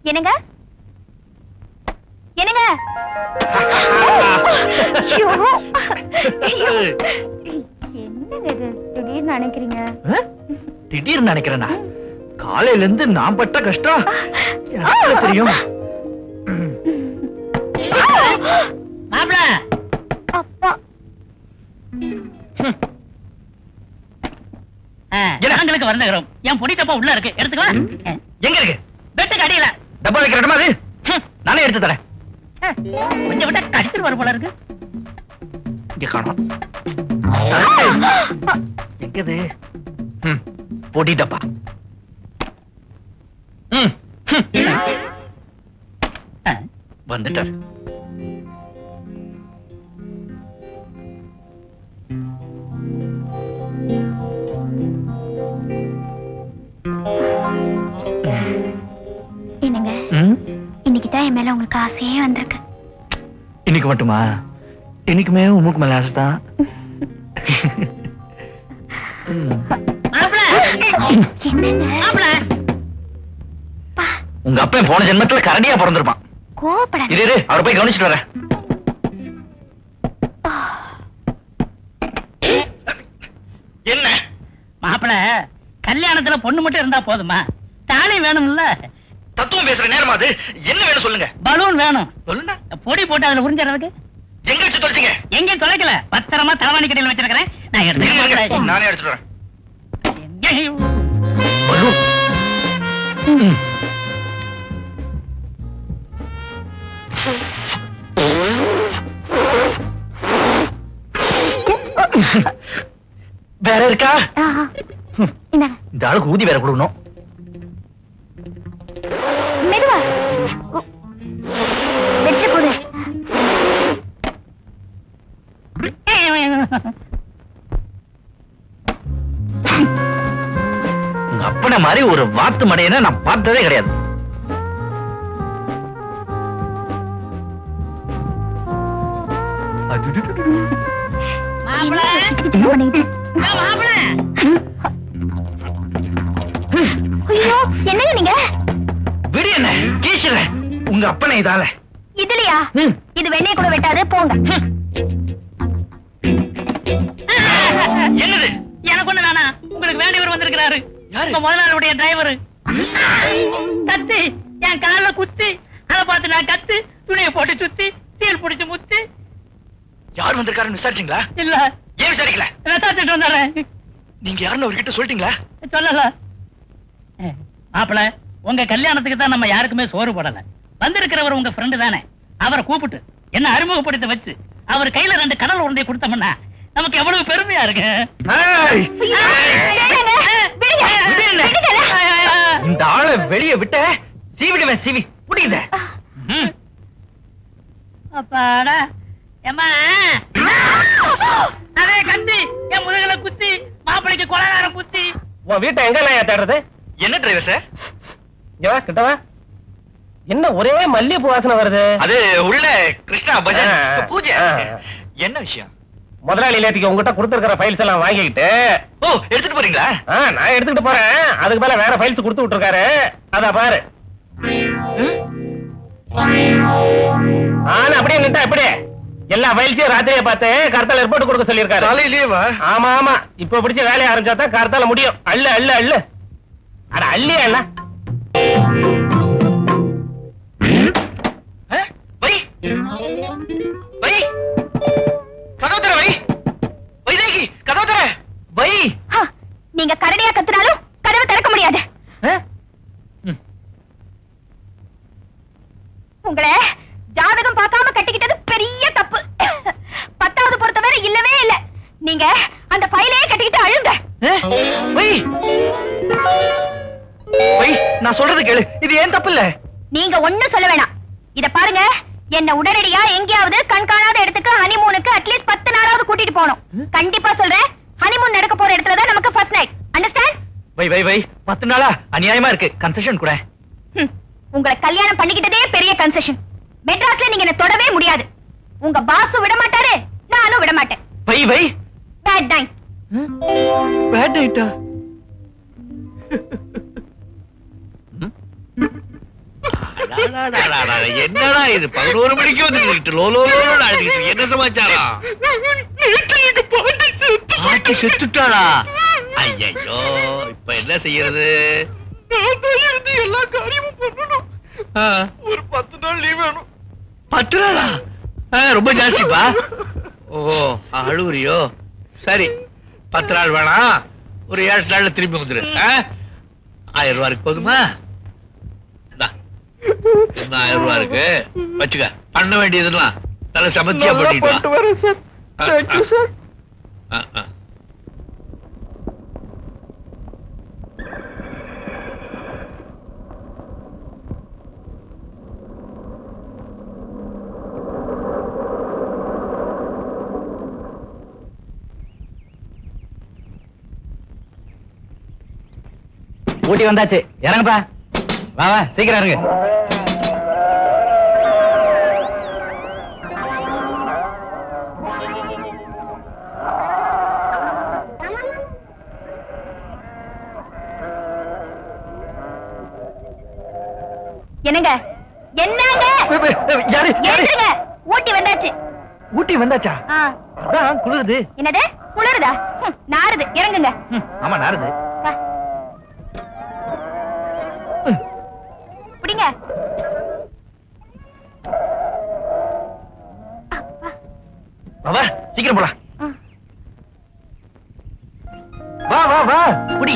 என்னங்க என்னங்க என்னங்க இது திடீர்னு நினைக்கிறீங்க? திடீர்னு நினைக்கிறேனா? காலையில இருந்து நான் பட்ட கஷ்டம் தெரியும். மாப்ள அப்பா நாங்களுக்கு வருந்துகிறோம். என் பொடி டப்பா உள்ள இருக்கு, எடுத்துக்கோ. எங்க இருக்கு? பெட்டுக்கு அடியில. டப்பா வைக்கிற இடமா அது? நானே எடுத்து தரேன். கொஞ்சம் விட்டா கடிச்சிட்டு வர போல இருக்கு. இங்க காணோம். எங்கது? பொடி டப்பா. வந்துட்டார். என்னங்க இன்னைக்கு தான் என் மேல உங்களுக்கு ஆசையே வந்திருக்கு. இன்னைக்கு மட்டுமா? இன்னைக்குமே உமுக்கு மேல ஆசைதான். உங்க அப்பா போன ஜென்மத்துல கரடியா பிறந்திருப்பான். கோபப்படாத. இரு அவரை போய் கவனிச்சுட்டு வரேன். என்ன மாப்பிள, கல்யாணத்துல பொண்ணு மட்டும் இருந்தா போதுமா? தாலி வேணும்ல? தத்துவம் பேசுற நேரமா அது? என்ன வேணும் சொல்லுங்க. பலூன் வேணும். சொல்லுங்க. பொடி போட்டு அதுல உறிஞ்சிறதுக்கு. எங்க வச்சு தொலைச்சிங்க? எங்கேயும் தொலைக்கல, பத்திரமா தலவாணி கடையில் வச்சிருக்கிறேன். நான் எடுத்து நானே எடுத்துட்டு வரேன். வேற இருக்கா? இந்த ஆளுக்கு ஊதி வேற கொடுக்கணும். மெதுவா வெச்சு கொடு. உங்க அப்பனை மாதிரி ஒரு வாத்து மடையனை நான் பார்த்ததே கிடையாது. என்னங்க நீங்க? விடு என்ன கீசுற. உங்க அப்பனை இதால இதுலயா? இது வெண்ணெய் கூட வெட்டாது, போங்க. என்னது? எனக்கு ஒண்ணு வேணா. உங்களுக்கு வேண்டியவர் வந்திருக்கிறாரு. யாரு? முதலாளியுடைய டிரைவர். கத்தி என் கால குத்தி, அதை பார்த்து நான் கத்து துணியை போட்டு சுத்தி சீல் பிடிச்சு முத்தி. யார் வந்திருக்காருன்னு விசாரிச்சீங்களா? இல்ல. ஏன் விசாரிக்கல? விசாரிச்சுட்டு வந்தாரேன். நீங்க யாருன்னு அவர்கிட்ட சொல்லிட்டீங்களா? சொல்லல. மாப்பிள, உங்க கல்யாணத்துக்கு தான் நம்ம யாருக்குமே சோறு போடல. வந்திருக்கிறவர் உங்க ஃப்ரெண்டு தானே. அவரை கூப்பிட்டு என்ன அறிமுகப்படுத்த வச்சு அவர் கையில 2 கடல் உருண்டை கொடுத்தோம்னா நமக்கு எவ்வளவு பெருமையா இருக்கு. இந்த ஆளை வெளியே விட்ட சீவிடுவேன். சீவி புடிக்குத. அப்பாடா. ஏம்மா, அதே கத்தி என் முதுகுல குத்தி மாப்பிளைக்கு கொலகாரம் குத்தி. உன் வீட்டை எங்க தேடுறது? என்ன டிரைவர் சார்? கிட்டவா. என்ன ஒரே மல்லிகைப்பூ வாசனை வருது? அது உள்ள கிருஷ்ணா பஜன் பூஜை. என்ன விஷயம்? முதலாளி நேற்றுக்கு உங்ககிட்ட கொடுத்திருக்கிற ஃபைல்ஸ் எல்லாம் வாங்கிக்கிட்டு. ஓ, எடுத்துட்டு போறீங்களா? நான் எடுத்துக்கிட்டு போறேன். அதுக்கு மேல வேற ஃபைல்ஸ் கொடுத்து விட்டுருக்காரு. அத பாரு. அப்படியே நின்றா எப்படி? எல்லா ஃபைல்ஸையும் ராத்திரியே பார்த்து கர்த்தால ரிப்போர்ட் கொடுக்க சொல்லியிருக்காரு. காலையிலேவா? ஆமா ஆமா. இப்ப பிடிச்ச வேலையை ஆரம்பிச்சா தான் கர்த்தால முடியும். அள்ளு அள்ளு அள்ளு. அட அள்ளியா என்ன? வை வை கதவு தர. வை வைதேகி, கதவு தர. வை. நீங்க கரடியா கத்துனாலும் கதவை திறக்க முடியாது. உங்களை ஜாதகம் பார்க்காம கட்டிக்கிட்டது பெரிய தப்பு. 10வது பொறுத்தவரை இல்லவே இல்ல. நீங்க அந்த ஃபைலையே கட்டிக்கிட்டு அழுங்க. வை வை, நான் சொல்றது கேளு. இது ஏன் தப்பு இல்ல. நீங்க ஒண்ணும் சொல்ல வேணாம். இத பாருங்க, என்ன உடனடியா எங்கேயாவது கண்காணாத இடத்துக்கு ஹனிமூனுக்கு அட்லீஸ்ட் 10 நாளாவது கூட்டிட்டு போகணும். கண்டிப்பா சொல்றேன், ஹனிமூன் நடக்க போற இடத்துல தான் நமக்கு ஃபர்ஸ்ட் நைட். அண்டர்ஸ்டாண்ட்? வை வை வை, 10 நாளா அநியாயமா இருக்கு. கன்செஷன் கூட. உங்களை கல்யாணம் பண்ணிக்கிட்டதே பெரிய கன்செஷன். மெட்ராஸ்ல நீங்க என்ன தொடவே முடியாது. உங்க பாஸும் விட மாட்டாரு, நானும் விட மாட்டேன். Why why. Bad night. Bad நைட்டா? என்னடா இது 11 மணிக்கு வந்து லோலோலோன்னு அழுதுகிட்டு என்ன சமாச்சாரம்? பாட்டி செத்துட்டாளா? ஐயோ இப்ப என்ன செய்யறது? எல்லா காரியமும் பண்ணணும். ஒரு 10 நாள் லீவ் வேணும். 10 நாளா? ரொம்ப ஜாஸ்திப்பா. ஓ அழுவுறியோ? சரி 10 நாள் வேணாம், ஒரு 7 நாள்ல திரும்பி வந்துரு. 1000 ரூபாய் இருக்கு, போதுமா? என்ன 1000 ரூபாய் இருக்கு, வச்சுக்க. பண்ண வேண்டியதெல்லாம் நல்ல சமத்தியா பண்ணிட்டு வா. ஊட்டி வந்தாச்சு, இறங்குப்பா. வா வா சீக்கிரம் இறங்கு. என்னங்க என்னங்க யாரு ஏறுங்க, ஊட்டி வந்தாச்சு. ஊட்டி வந்தாச்சா? அதான் குளிருது. என்னது குளிருதா? நாறுது, இறங்குங்க. ஆமா நாருது. வா. புடிங்க. வா சீக்கிரம் போலாம். வா வா வா புடி.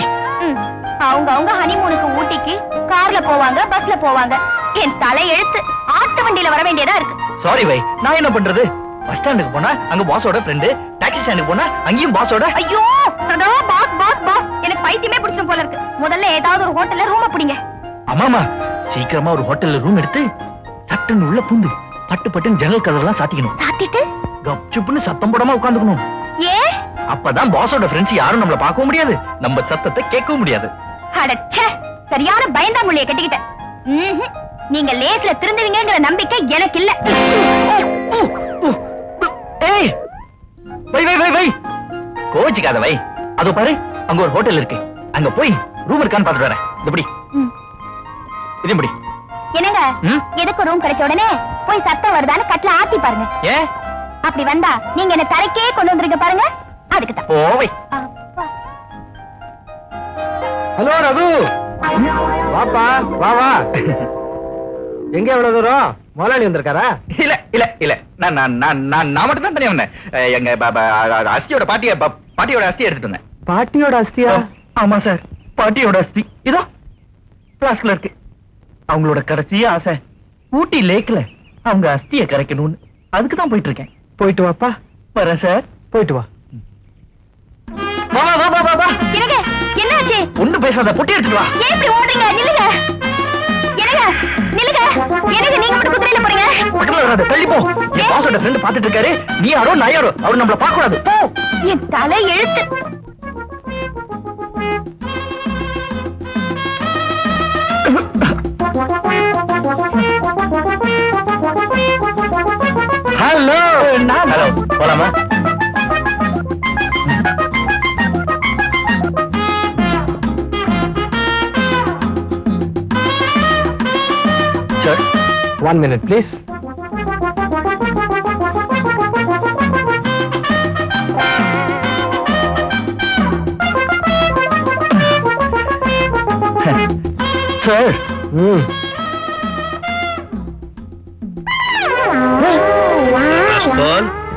அவங்க ஹனிமூனுக்கு ஊட்டிக்கு கார்ல போவாங்க, பஸ்ல போவாங்க. என் தலை எழுத்து ஆட்டு வண்டியில வர வேண்டியதா இருக்கு. சாரி வை, நான் என்ன பண்றது? பஸ் ஸ்டாண்டுக்கு போனா அங்க பாஸோட ஃப்ரெண்டு, டாக்ஸி ஸ்டாண்டுக்கு போனா அங்கேயும் பாஸோட. ஐயோ சதா பாஸ் பாஸ் பாஸ், எனக்கு பைத்தியமே பிடிச்சும் போல இருக்கு. முதல்ல ஏதாவது ஒரு ஹோட்டல்ல ரூம பிடிங்க. ஆமாமா, சீக்கிரமா ஒரு ஹோட்டல்ல ரூம் எடுத்து சட்டுன்னு உள்ள பூந்து பட்டு பட்டுன்னு ஜன்னல் கதவெல்லாம் சாத்திக்கணும். சாத்திட்டு கப்சுப்புன்னு சத்தம் போடாம உட்காந்துக்கணும். ஏ அப்பதான் பாஸோட ஃப்ரெண்ட்ஸ் யாரும் நம்மள பார்க்கவும் முடியாது, நம்ம சத்தத்தை கேட்கவும் முடியாது. அடச்சே, சரியான பயந்தாங்குள்ளிய கட்டிக்கிட்டேன். நீங்க லேஸ்ல திருந்துவீங்கங்கிற நம்பிக்கை எனக்கு இல்ல. ஏய் வை வை வை வை, கோச்சிக்காத வை. அதோ பாரு அங்க ஒரு ஹோட்டல் இருக்கு, அங்க போய் ரூம் இருக்கான்னு பாத்துட்டு வரேன். இப்படி இதுபடி. என்னங்க எதுக்கு ரூம் கிடைச்ச உடனே போய் சத்தம் வருதான்னு கட்ல ஆத்தி பாருங்க. ஏன் அப்படி வந்தா நீங்க என்ன தரைக்கே கொண்டு வந்திருக்க பாருங்க, அதுக்கு தான். ஓவை. ஹலோ ரகு, வாப்பா வா வா. எங்க எவ்வளவு தூரம்? முதலாளி வந்திருக்காரா? இல்ல இல்ல இல்ல, நான் மட்டும் தான் தனியா வந்தேன். எங்க அஸ்தியோட பாட்டியோட அஸ்தி எடுத்துட்டு வந்தேன். பாட்டியோட அஸ்தியா? ஆமா சார், பாட்டியோட அஸ்தி இதோ பிளாஸ்க்ல இருக்கு. அவங்களோட கடைசிய ஆசை ஊட்டி லேக்ல அவங்க அஸ்தியை கரைக்கணும்னு, அதுக்கு தான் போயிட்டு இருக்கேன். போயிட்டு வாப்பா. வரேன் சார். போயிட்டு வா. வா வா வா வா வா. என்னங்க என்னாச்சு? ஒண்ணு பேசாத, பொட்டி எடுத்துட்டு வா. ஏன் இப்படி ஓடுறீங்க? நில்லுங்க. என்னங்க நில்லுங்க. என்னங்க நீங்க மட்டும் குதிரையில போறீங்க? பக்கத்துல வராத, தள்ளி போ. என் பாஸோட ஃப்ரெண்ட் பாத்துட்டு இருக்காரு. நீ யாரோ நான் யாரோ, அவர் நம்மள பார்க்க கூடாது. போ. என் தலை எழுத்து. ஹலோ. ஹலோ, போலாமா? Sir, 1 minute, please. Sir.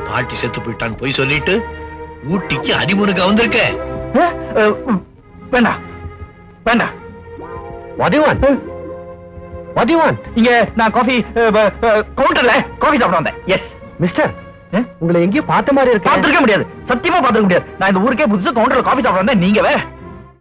பாட்டி செத்து போயிட்டான்னு போய் சொல்லிட்டு ஊட்டிக்கு ஹனிமூனுக்கு வந்திருக்க. வேண்டாம் வேண்டாம். What do you want? What do you want? இங்க நான் காபி கவுண்டர்ல காபி சாப்பிட வந்தேன். எஸ் மிஸ்டர், உங்களை எங்கேயும் பார்த்த மாதிரி இருக்கு. பார்த்திருக்க முடியாது, சத்தியமா பார்த்திருக்க முடியாது. நான் இந்த ஊருக்கே புதுசு கவுண்டர்ல காபி சாப்பிட வந்தேன். நீங்க வேற